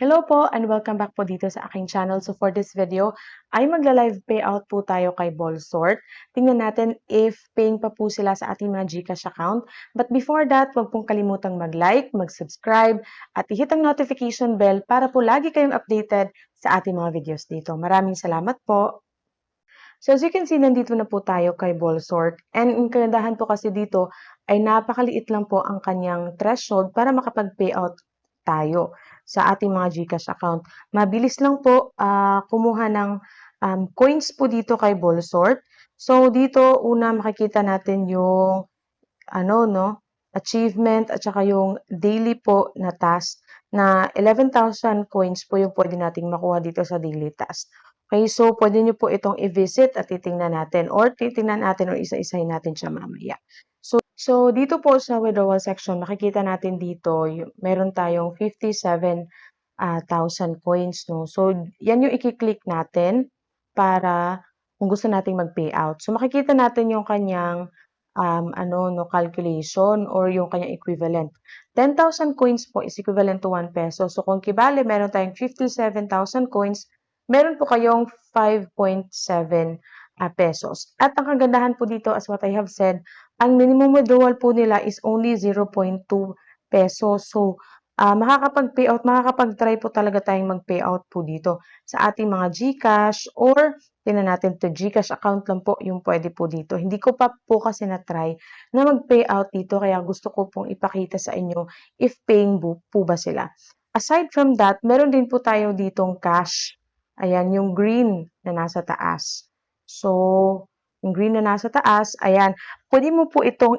Hello po and welcome back po dito sa aking channel. So for this video ay magla-live payout po tayo kay Ballsort. Tingnan natin if paying pa po sila sa ating mga GCash account. But before that, huwag pong kalimutang mag-like, mag-subscribe at i-hit ang notification bell para po lagi kayong updated sa ating mga videos dito. Maraming salamat po! So as you can see, nandito na po tayo kay Ballsort. And ang kagandahan po kasi dito ay napakaliit lang po ang kanyang threshold para makapag-payout tayo sa ating mga GCash account. Mabilis lang po kumuha ng coins po dito kay Ballsort. So dito una makikita natin yung achievement at saka yung daily po na task na 11,000 coins po yung pwede nating makuha dito sa daily task. Okay, so pwede nyo po itong i-visit at titingnan natin or titingnan natin o isa-isahin natin siya mamaya. So dito po sa withdrawal section, makikita natin dito, meron tayong 57,000 coins, no? So yan yung i-click natin para kung gusto nating mag-payout. So makikita natin yung kanyang calculation or yung kanyang equivalent. 10,000 coins po is equivalent to 1 peso. So kung kibali, meron tayong 57,000 coins, meron po kayong 5.7 pesos. At ang kagandahan po dito, as what I have said, ang minimum withdrawal po nila is only 0.2 pesos. So, makakapag-payout, makakapag-try po talaga tayong mag-payout po dito sa ating mga GCash or tingnan natin to GCash account lang po yung pwede po dito. Hindi ko pa po kasi na-try na mag-payout dito kaya gusto ko pong ipakita sa inyo if paying po ba sila. Aside from that, meron din po tayo ditong cash. Ayan, yung green na nasa taas. So, yung green na nasa taas, ayan, pwede mo po itong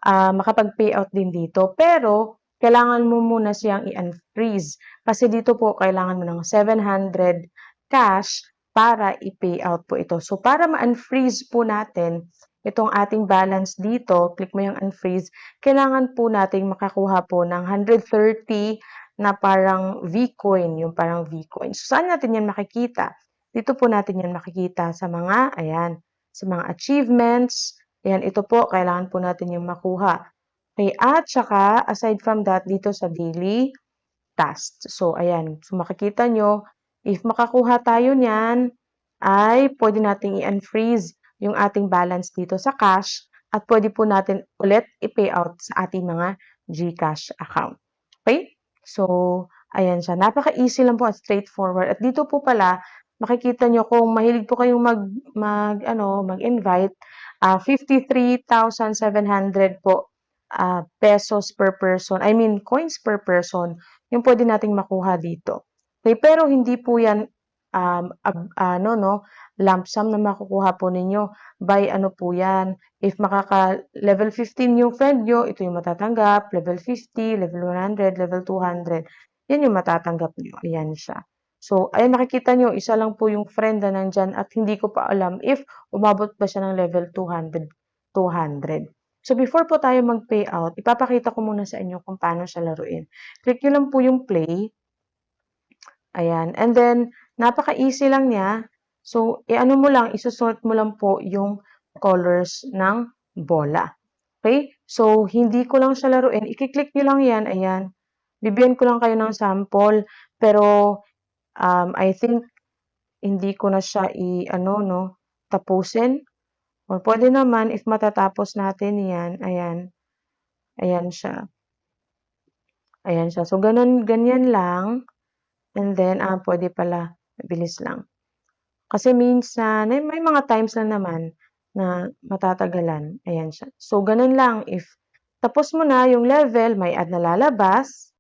makapag-payout din dito. Pero, kailangan mo muna siyang i-unfreeze. Kasi dito po, kailangan mo ng 700 cash para i-payout po ito. So, para ma-unfreeze po natin itong ating balance dito, click mo yung unfreeze, kailangan po nating makakuha po ng 130 na parang V-coin, yung parang V-coin. So, saan natin yan makikita? Dito po natin yan makikita sa mga, ayan, sa mga achievements. Ayan, ito po, kailangan po natin yung makuha. Okay, at saka, aside from that, dito sa daily tasks. So, ayan. So, makikita nyo, if makakuha tayo niyan, ay pwede nating i-unfreeze yung ating balance dito sa cash at pwede po natin ulit i-payout sa ating mga GCash account. Okay? So, ayan siya. Napaka-easy lang po at straightforward. At dito po pala, makikita nyo kung mahilig po kayong mag-invite, 53,700 po pesos per person, I mean coins per person, yung pwede nating makuha dito. Okay, pero hindi po yan lump sum na makukuha po ninyo by po yan. If level 15 yung friend nyo, ito yung matatanggap, level 50, level 100, level 200, yan yung matatanggap nyo. Ayan siya. So, ayan nakikita nyo, isa lang po yung friend na nandyan at hindi ko pa alam if umabot ba siya ng level 200. So, before po tayo mag-payout, ipapakita ko muna sa inyo kung paano siya laruin. Click nyo lang po yung play. Ayan. And then, napaka-easy lang niya. So, i-ano mo lang, isusort mo lang po yung colors ng bola. Okay? So, hindi ko lang siya laruin. I-click nyo lang yan. Ayan. Bibigyan ko lang kayo ng sample. Pero, I think, hindi ko na siya tapusin. Or pwede naman, if matatapos natin yan, ayan. Ayan siya. Ayan siya. So, ganyan lang. And then, pwede pala, mabilis lang. Kasi minsan, may mga times lang naman na matatagalan. Ayan siya. So, ganun lang. If tapos mo na yung level, may ad na lalabas.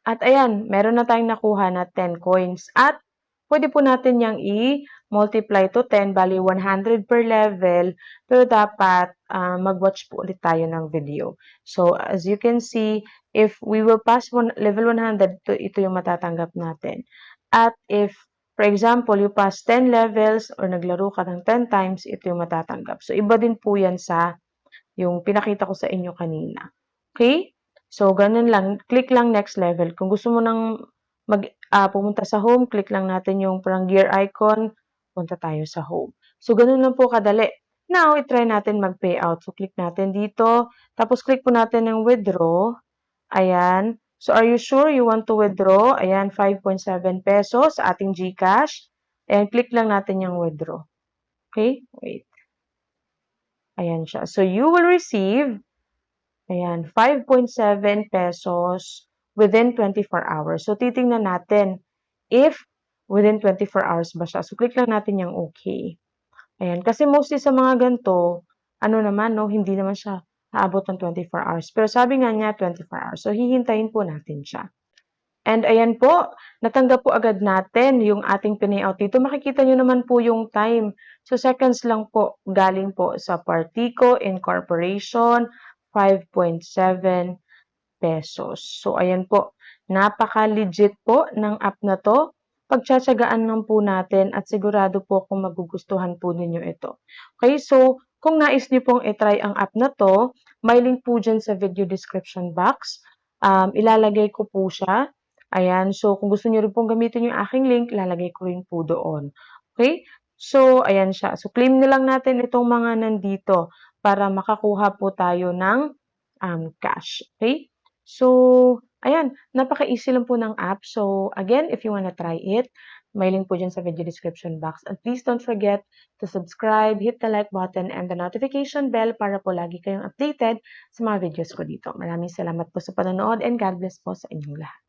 At ayan, meron na tayong nakuha na 10 coins. At pwede po natin yang i-multiply to 10, bali 100 per level. Pero dapat mag-watch po ulit tayo ng video. So, as you can see, if we will pass level 100, ito yung matatanggap natin. At if, for example, you pass 10 levels or naglaro ka ng 10 times, ito yung matatanggap. So, iba din po yan sa yung pinakita ko sa inyo kanina. Okay? So, ganun lang. Click lang next level. Kung gusto mo nang pumunta sa home, click lang natin yung parang gear icon, punta tayo sa home. So, ganun lang po kadali. Now, i-try natin mag-payout. So, click natin dito. Tapos, click po natin yung withdraw. Ayan. So, are you sure you want to withdraw? Ayan, 5.7 pesos sa ating GCash. Ayan, click lang natin yung withdraw. Okay? Wait. Ayan siya. So, you will receive, ayan, 5.7 pesos within 24 hours. So, titingnan natin if within 24 hours ba siya. So, click lang natin yung okay. Ayan, kasi mostly sa mga ganito, ano naman, no, hindi naman siya aabot ng 24 hours. Pero sabi nga niya, 24 hours. So, hihintayin po natin siya. And ayan po, natanggap po agad natin yung ating pinayout dito. Makikita nyo naman po yung time. So, seconds lang po galing po sa Partico Incorporation, 5.7 pesos. So, ayan po, napaka-legit po ng app na to. Pagtsatsagaan lang po natin at sigurado po kung magugustuhan po ninyo ito. Okay, so kung nais niyo pong itry ang app na to, may link po dyan sa video description box. Ilalagay ko po siya. Ayan, so kung gusto niyo rin pong gamitin yung aking link, ilalagay ko rin po doon. Okay, so ayan siya. So claim na lang natin itong mga nandito para makakuha po tayo ng cash. Okay? So, ayan, napaka-easy lang po ng app. So, again, if you wanna try it, may link po dyan sa video description box. And please don't forget to subscribe, hit the like button, and the notification bell para po lagi kayong updated sa mga videos ko dito. Maraming salamat po sa panonood and God bless po sa inyong lahat.